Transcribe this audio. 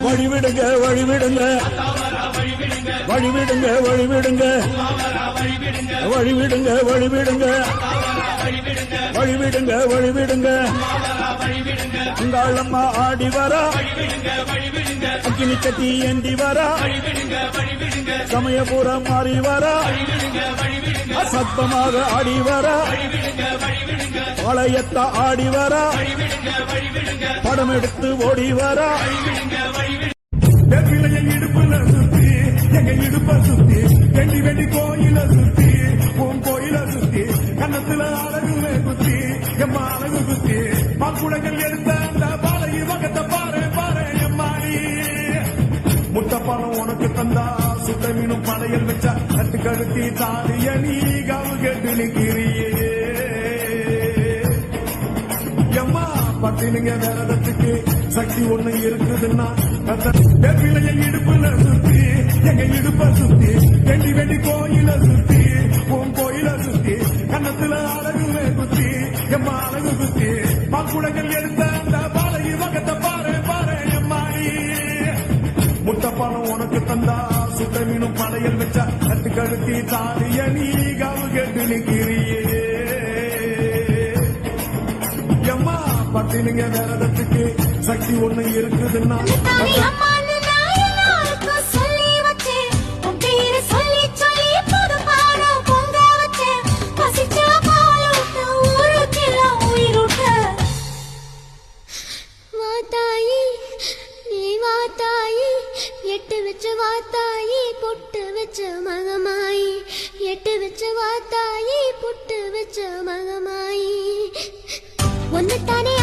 வழிவிடுங்க வழிவிடுங்க வழிவிடுங்க வழிவிடுங்க வழிவிடுங்க வழிவிடுங்க வழிவிடுங்க வழிவிடுங்க அங்காளம்மா ஆடி வரா அக்கினி கட்டி ஏந்தி வரா சமயபுரம் மாறி வரா அசத்தமாக ஆடி வரா பாளையத்த ஆடி வரா படம் எடுத்து ஓடி வரா இடுப்புல சுத்தி எங்க இடுப்ப சுத்தி வெண்டி வெண்டி கோயில சுத்தி உன் கோயில சுத்தி கன்னத்துல அழகுமே குத்தி எம்மா அழகு குத்தி பாக்குடங்கள் எடுத்த அந்த பாலையி வகத்தை பாரு பாரு எம்மாடி முட்டப்பாலம் உனக்கு தந்தா சுட்ட மீனும் படையல் வச்சா கட்டு கழுத்தி தாலிய நீ கவு கேட்டு நிக்கிறியே எம்மா பத்தினுங்க விரதத்துக்கு சக்தி ஒண்ணு இருக்குதுன்னா இடுப்புல சுத்தி எங்க இடுப்ப சுத்தி வெண்டி வெண்டி கோயில சுத்தி உன் கோயில சுத்தி கன்னத்துல அழகுமே குத்தி எம்மா அழகு குத்தி பாக்குடங்கள் எடுத்த அந்த பாலையி வகத்தை பாரு பாரு எம்மாடி முட்டப்பாலம் உனக்கு தந்தா சுட்ட மீனும் படையல் வச்சா கட்டு கழுத்தி தாலிய நீ கவு கேட்டு நிக்கிறியே எம்மா பத்தினுங்க விரதத்துக்கு சக்தி ஒண்ணு இருக்குதுன்னா எட்டு வச்சு வாத்தாயி பொட்டு வச்ச மகமாயி எட்டு வச்சு வாத்தாயி பொட்டு வச்ச மகமாயி ஒன்னு தானே